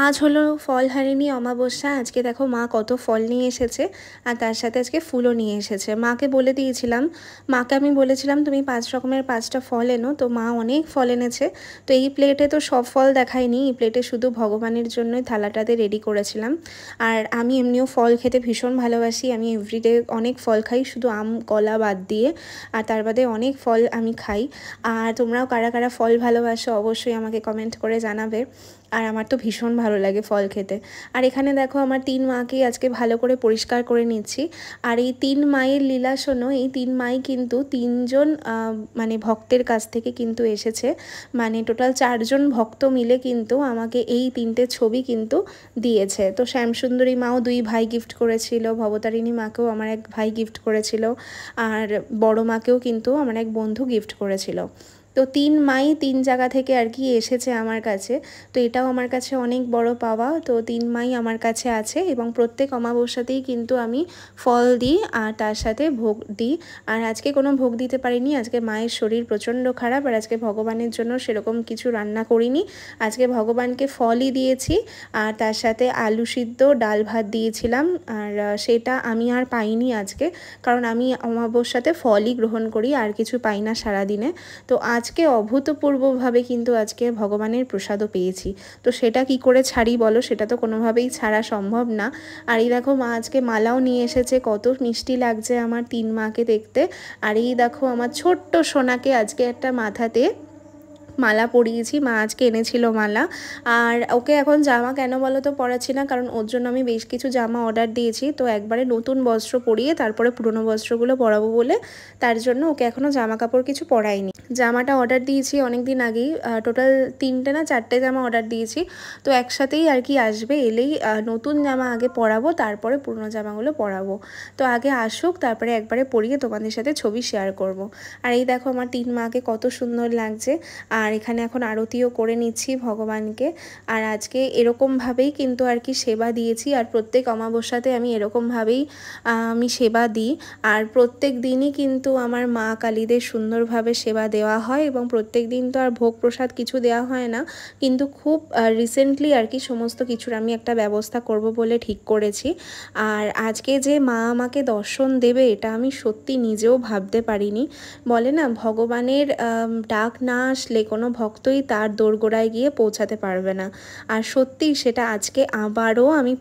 আজ হলো ফলহারিণী অমাবস্যা। আজকে দেখো মা কত ফল নিয়ে এসেছে, আর তার সাথে আজকে ফুলও নিয়ে এসেছে। মাকে বলে দিয়েছিলাম, মাকে আমি বলেছিলাম তুমি 5 রকমের 5টা ফল এনো, তো মা অনেক ফল এনেছে। তো এই প্লেটে তো সব ফল দেখায়নি, এই প্লেটে শুধু ভগবানের জন্যই থালাটাতে রেডি করেছিলাম। আর আমি এমনিও ফল খেতে ভীষণ ভালোবাসি, আমি এভরিডে অনেক ফল খাই, শুধু আম কলা বাদ দিয়ে, আর তার বাদে অনেক ফল আমি খাই। আর তোমরাও কারা কারা ফল ভালোবাসো অবশ্যই আমাকে কমেন্ট করে জানাবে। আর আমার তো ভীষণ ভালো লাগে ফল খেতে। আর এখানে দেখো আমার 3 মাকেই আজকে ভালো করে পরিষ্কার করে নিচ্ছি। আর এই 3 মায়ের লীলা শোনো, এই 3 মাই কিন্তু 3 জন মানে ভক্তের কাছ থেকে কিন্তু এসেছে। মানে টোটাল 4 জন ভক্ত মিলে কিন্তু আমাকে এই 3টে ছবি কিন্তু দিয়েছে। তো শ্যামসুন্দরী মাও 2 ভাই গিফট করেছিল, ভবতারিণী মাকেও আমার এক ভাই গিফট করেছিল, আর বড় মাকেও কিন্তু আমার এক বন্ধু গিফট করেছিল। তো 3 মাই 3 জায়গা থেকে আর কি এসেছে আমার কাছে। তো এটাও আমার কাছে অনেক বড় পাওয়া। তো 3 মাই আমার কাছে আছে, এবং প্রত্যেক অমাবস্যাতেই কিন্তু আমি ফল দিই আর তার সাথে ভোগ দিই। আর আজকে কোনো ভোগ দিতে পারিনি, আজকে মায়ের শরীর প্রচণ্ড খারাপ, আর আজকে ভগবানের জন্য সেরকম কিছু রান্না করিনি। আজকে ভগবানকে ফলই দিয়েছি, আর তার সাথে আলু সিদ্ধ ডাল ভাত দিয়েছিলাম। আর সেটা আমি আর পাইনি আজকে, কারণ আমি অমাবস্যাতে ফলই গ্রহণ করি, আর কিছু পাই না সারাদিনে। তো আজকে অভূতপূর্বভাবে কিন্তু আজকে ভগবানের প্রসাদও পেয়েছি। তো সেটা কি করে ছাড়ি বলো, সেটা তো কোনোভাবেই ছাড়া সম্ভব না। আর এই দেখো মা আজকে মালাও নিয়ে এসেছে, কত মিষ্টি লাগছে আমার 3 মাকে দেখতে। আর এই দেখো আমার ছোট্ট সোনাকে আজকে একটা মাথাতে মালা পরিয়েছি, মা আজকে এনেছিল মালা। আর ওকে এখন জামা কেন বলো তো পরাচ্ছি না, কারণ ওর জন্য আমি বেশ কিছু জামা অর্ডার দিয়েছি। তো একবারে নতুন বস্ত্র পরিয়ে তারপরে পুরনো বস্ত্রগুলো পরাবো বলে, তার জন্য ওকে এখনও জামা কাপড় কিছু পরাইনি। জামাটা অর্ডার দিয়েছি অনেক দিন আগেই, টোটাল 3টে না 4টে জামা অর্ডার দিয়েছি। তো একসাথেই আর কি আসবে, এলেই নতুন জামা আগে পরাবো, তারপরে পুরনো জামাগুলো পরাবো। তো আগে আসুক, তারপরে একবারে পরিয়ে তোমাদের সাথে ছবি শেয়ার করব। আর এই দেখো আমার 3 মাকে কত সুন্দর লাগছে। আর এখানে এখন আরতিও করে নিচ্ছি ভগবানকে। আর আজকে এরকমভাবেই কিন্তু আর কি সেবা দিয়েছি, আর প্রত্যেক অমাবস্যাতে আমি এরকমভাবেই আমি সেবা দিই। আর প্রত্যেক দিনই কিন্তু আমার মা কালীদের সুন্দরভাবে সেবা দেওয়া হয়, এবং প্রত্যেক দিন তো আর ভোগ প্রসাদ কিছু দেওয়া হয় না, কিন্তু খুব রিসেন্টলি আর কি সমস্ত কিছুর আমি একটা ব্যবস্থা করব বলে ঠিক করেছি। আর আজকে যে মা আমাকে দর্শন দেবে, এটা আমি সত্যি নিজেও ভাবতে পারিনি। বলে না, ভগবানের ডাক না আসলে কোনো ভক্তই তার দোরগোড়ায় গিয়ে পৌঁছাতে পারবে না। আর সত্যি সেটা আজকে আবারও আমি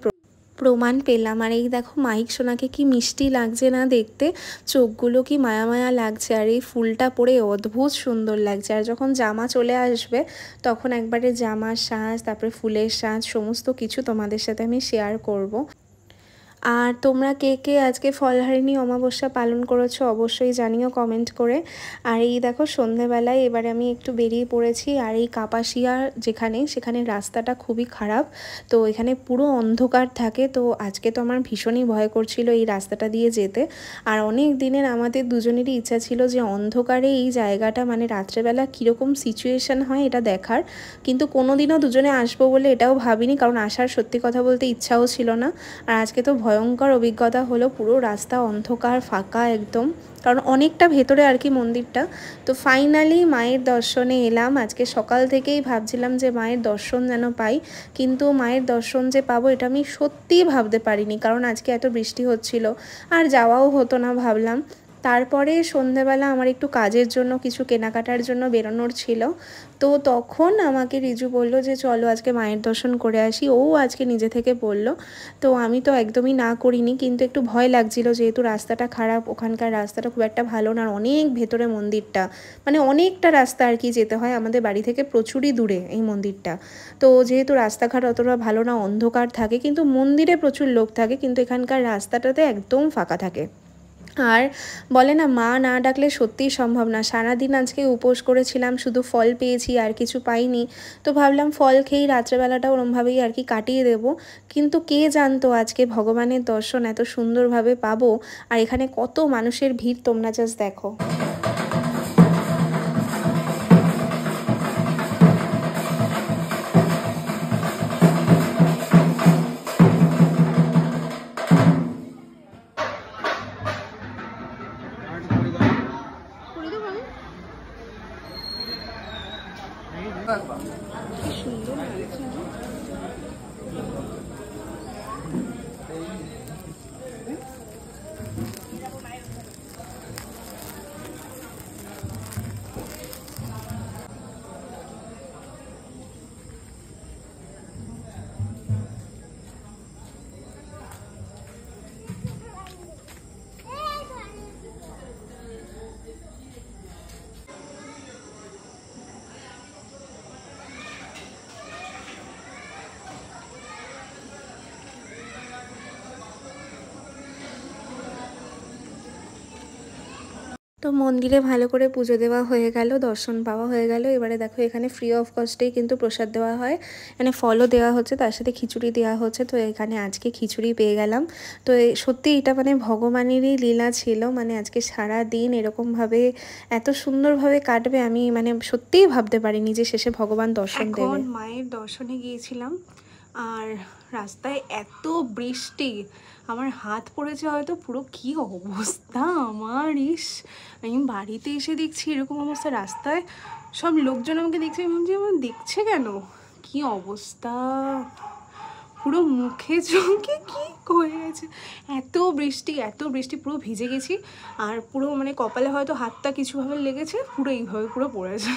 প্রমাণ পেলাম। আর এই দেখো মাইক সোনাকে কি মিষ্টি লাগছে না দেখতে, চোখগুলো কি মায়া মায়া লাগছে, আর এই ফুলটা পরে অদ্ভুত সুন্দর লাগছে। আর যখন জামা চলে আসবে তখন একবারে জামার সাজ, তারপরে ফুলের সাজ, সমস্ত কিছু তোমাদের সাথে আমি শেয়ার করব। আর তোমরা কে কে আজকে ফলহারিণী অমাবস্যা পালন করেছো অবশ্যই জানিও কমেন্ট করে। আর এই দেখো সন্ধেবেলায় এবারে আমি একটু বেরিয়ে পড়েছি, আর এই কাপাসিয়া সেখানে রাস্তাটা খুবই খারাপ, তো এখানে পুরো অন্ধকার থাকে। তো আজকে তো আমার ভীষণই ভয় করছিল এই রাস্তাটা দিয়ে যেতে। আর অনেক দিনের আমাদের দুজনেরই ইচ্ছা ছিল যে অন্ধকারে এই জায়গাটা মানে রাত্রেবেলা কীরকম সিচুয়েশান হয় এটা দেখার, কিন্তু কোনোদিনও দুজনে আসবো বলে এটাও ভাবিনি, কারণ আসার সত্যি কথা বলতে ইচ্ছাও ছিল না। আর আজকে তো ভয়ঙ্কর অভিজ্ঞতা হলো, পুরো রাস্তা অন্ধকার ফাঁকা একদম, কারণ অনেকটা ভেতরে আর কি মন্দিরটা। তো ফাইনালি মায়ের দর্শনে এলাম। আজকে সকাল থেকেই ভাবছিলাম যে মায়ের দর্শন যেন পাই, কিন্তু মায়ের দর্শন যে পাবো এটা আমি সত্যিই ভাবতে পারিনি, কারণ আজকে এত বৃষ্টি হচ্ছিল, আর যাওয়াও হতো না ভাবলাম। তারপরে সন্ধেবেলা আমার একটু কাজের জন্য কিছু কেনাকাটার জন্য বেরোনোর ছিল, তো তখন আমাকে রিজু বলল যে চলো আজকে মায়ের দর্শন করে আসি। ও আজকে নিজে থেকে বলল, তো আমি তো একদমই না করিনি, কিন্তু একটু ভয় লাগছিল যেহেতু রাস্তাটা খারাপ, ওখানকার রাস্তাটা খুব একটা ভালো না, অনেক ভেতরে মন্দিরটা, মানে অনেকটা রাস্তা আর কি যেতে হয়, আমাদের বাড়ি থেকে প্রচুরই দূরে এই মন্দিরটা। তো যেহেতু রাস্তাঘাট অতটা ভালো না, অন্ধকার থাকে, কিন্তু মন্দিরে প্রচুর লোক থাকে, কিন্তু এখানকার রাস্তাটাতে একদম ফাঁকা থাকে। আর বলে না, মা না ডাকলে সত্যিই সম্ভব না। সারাদিন আজকে উপোস করেছিলাম, শুধু ফল পেয়েছি আর কিছু পাইনি। তো ভাবলাম ফল খেয়েই রাত্রেবেলাটা ওরমভাবেই আর কি কাটিয়ে দেব, কিন্তু কে জানতো আজকে ভগবানের দর্শন এত সুন্দরভাবে পাবো। আর এখানে কত মানুষের ভিড় তোমরা জাস্ট দেখো। কি সুন্দর লাগছে। তো মন্দিরে ভালো করে পুজো দেওয়া হয়ে গেল, দর্শন পাওয়া হয়ে গেল। এবারে দেখো এখানে ফ্রি অফ কস্টেই কিন্তু প্রসাদ দেওয়া হয়, এখানে ফলও দেওয়া হচ্ছে, তার সাথে খিচুড়ি দেওয়া হচ্ছে। তো এখানে আজকে খিচুড়ি পেয়ে গেলাম। তো সত্যি এটা মানে ভগবানেরই লীলা ছিল, মানে আজকে সারা দিন এরকমভাবে এত সুন্দরভাবে কাটবে আমি মানে সত্যিই ভাবতে পারিনি যে শেষে ভগবান দর্শন দেবে। এখন মায়ের দর্শনে গিয়েছিলাম, আর রাস্তায় এত বৃষ্টি, আমার হাত পড়েছে হয়তো পুরো, কি অবস্থা আমার। আমি বাড়িতে এসে দেখছি এরকম অবস্থা, রাস্তায় সব লোকজন আমাকে দেখছে, আমি ভাবছি আমার দেখছে কেন, কি অবস্থা, পুরো মুখে চোখে কি হয়ে গেছে। এত বৃষ্টি পুরো ভিজে গেছি, আর পুরো মানে কপালে হয়তো হাতটা কিছুভাবে লেগেছে, পুরো এইভাবে পুরো পড়েছে।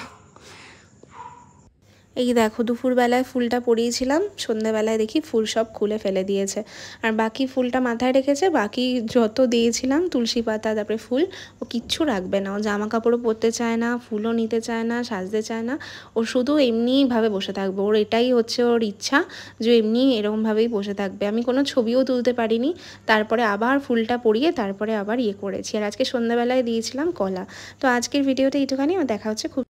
এই দেখো দুপুরবেলায় ফুলটা পরিয়েছিলাম, সন্ধ্যাবেলায় দেখি ফুল সব খুলে ফেলে দিয়েছে, আর বাকি ফুলটা মাথায় রেখেছে, বাকি যত দিয়েছিলাম তুলসী পাতা তারপরে ফুল ও কিচ্ছু রাখবে না, ও জামা কাপড়ও পরতে চায় না, ফুলও নিতে চায় না, সাজতে চায় না, ও শুধু এমনিভাবে বসে থাকবে, ওর এটাই হচ্ছে ওর ইচ্ছা যে এমনি এরকমভাবেই বসে থাকবে। আমি কোনো ছবিও তুলতে পারিনি, তারপরে আবার ফুলটা পরিয়ে তারপরে আবার করেছি। আর আজকে সন্ধ্যাবেলায় দিয়েছিলাম কলা। তো আজকের ভিডিওটা এইটুখানি, দেখা হচ্ছে খুব